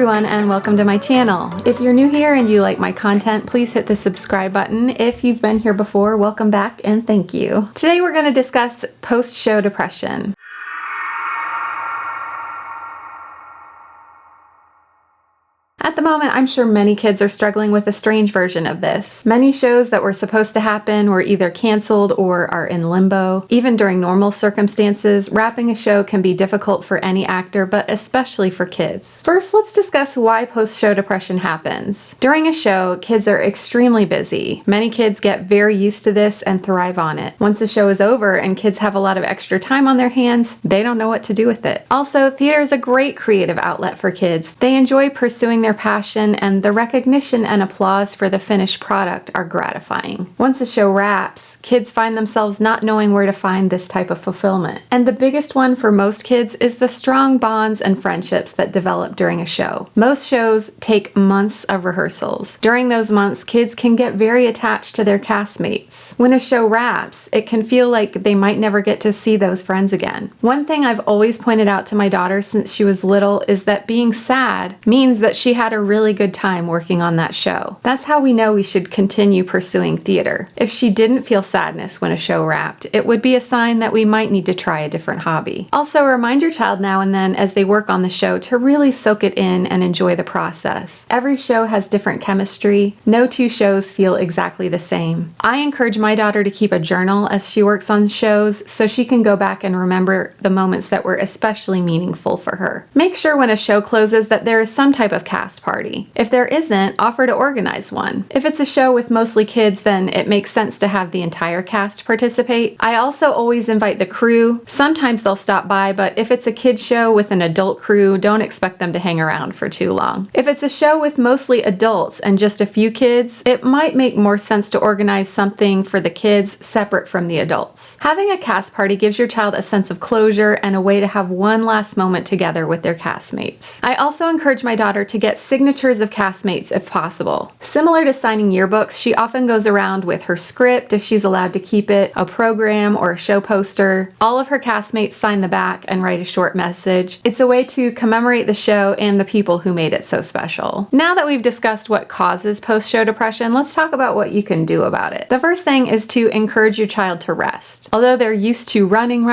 everyone, and welcome to my channel. If you're new here and you like my content, please hit the subscribe button. If you've been here before, welcome back and thank you. Today we're going to discuss post-show depression. At the moment, I'm sure many kids are struggling with a strange version of this. Many shows that were supposed to happen were either canceled or are in limbo. Even during normal circumstances, wrapping a show can be difficult for any actor, but especially for kids. First, let's discuss why post-show depression happens. During a show, kids are extremely busy. Many kids get very used to this and thrive on it. Once the show is over and kids have a lot of extra time on their hands, they don't know what to do with it. Also, theater is a great creative outlet for kids. They enjoy pursuing their passion, and the recognition and applause for the finished product are gratifying. Once a show wraps, kids find themselves not knowing where to find this type of fulfillment. And the biggest one for most kids is the strong bonds and friendships that develop during a show. Most shows take months of rehearsals. During those months, kids can get very attached to their castmates. When a show wraps, it can feel like they might never get to see those friends again. One thing I've always pointed out to my daughter since she was little is that being sad means that she had a really good time working on that show. That's how we know we should continue pursuing theater. If she didn't feel sadness when a show wrapped, it would be a sign that we might need to try a different hobby. Also, remind your child now and then as they work on the show to really soak it in and enjoy the process. Every show has different chemistry. No two shows feel exactly the same. I encourage my daughter to keep a journal as she works on shows so she can go back and remember the moments that were especially meaningful for her. Make sure when a show closes that there is some type of cast party. If there isn't, offer to organize one. If it's a show with mostly kids, then it makes sense to have the entire cast participate. I also always invite the crew. Sometimes they'll stop by, but if it's a kids show with an adult crew, don't expect them to hang around for too long. If it's a show with mostly adults and just a few kids, it might make more sense to organize something for the kids separate from the adults. Having a cast party gives your child a sense of closure and a way to have one last moment together with their castmates. I also encourage my daughter to get signatures of castmates if possible. Similar to signing yearbooks, she often goes around with her script if she's allowed to keep it, a program, or a show poster. All of her castmates sign the back and write a short message. It's a way to commemorate the show and the people who made it so special. Now that we've discussed what causes post-show depression, let's talk about what you can do about it. The first thing is to encourage your child to rest. Although they're used to running,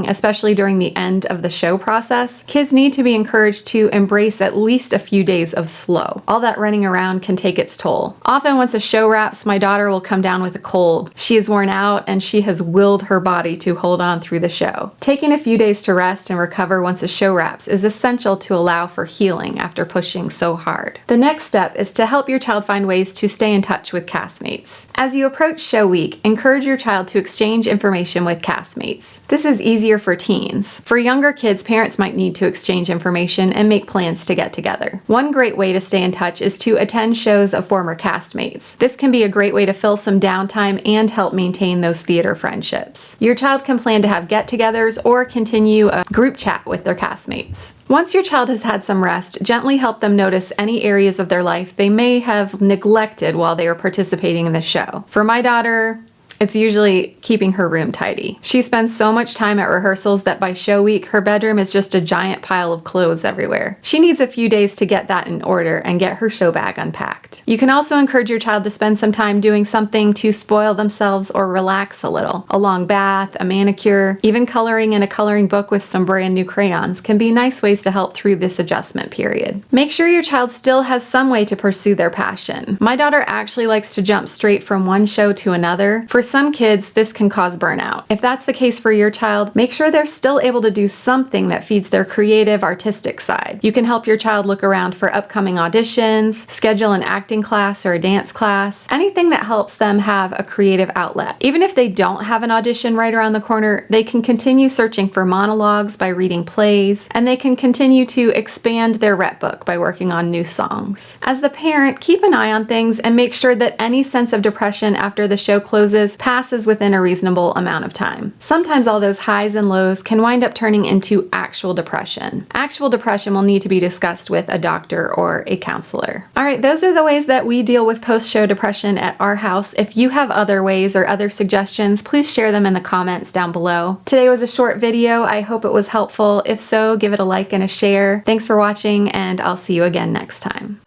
especially during the end of the show process, kids need to be encouraged to embrace at least a few days of slow. All that running around can take its toll. Often once a show wraps, my daughter will come down with a cold. She is worn out and she has willed her body to hold on through the show. Taking a few days to rest and recover once a show wraps is essential to allow for healing after pushing so hard. The next step is to help your child find ways to stay in touch with castmates. As you approach show week, encourage your child to exchange information with castmates. This is easier for teens. For younger kids, parents might need to exchange information and make plans to get together. One great way to stay in touch is to attend shows of former castmates. This can be a great way to fill some downtime and help maintain those theater friendships. Your child can plan to have get-togethers or continue a group chat with their castmates. Once your child has had some rest, gently help them notice any areas of their life they may have neglected while they were participating in the show. For my daughter, it's usually keeping her room tidy. She spends so much time at rehearsals that by show week, her bedroom is just a giant pile of clothes everywhere. She needs a few days to get that in order and get her show bag unpacked. You can also encourage your child to spend some time doing something to spoil themselves or relax a little. A long bath, a manicure, even coloring in a coloring book with some brand new crayons can be nice ways to help through this adjustment period. Make sure your child still has some way to pursue their passion. My daughter actually likes to jump straight from one show to another. For some kids, this can cause burnout. If that's the case for your child, make sure they're still able to do something that feeds their creative, artistic side. You can help your child look around for upcoming auditions, schedule an acting class or a dance class, anything that helps them have a creative outlet. Even if they don't have an audition right around the corner, they can continue searching for monologues by reading plays, and they can continue to expand their rep book by working on new songs. As the parent, keep an eye on things and make sure that any sense of depression after the show closes days passes within a reasonable amount of time. Sometimes all those highs and lows can wind up turning into actual depression. Actual depression will need to be discussed with a doctor or a counselor. All right, those are the ways that we deal with post-show depression at our house. If you have other ways or other suggestions, please share them in the comments down below. Today was a short video. I hope it was helpful. If so, give it a like and a share. Thanks for watching, and I'll see you again next time.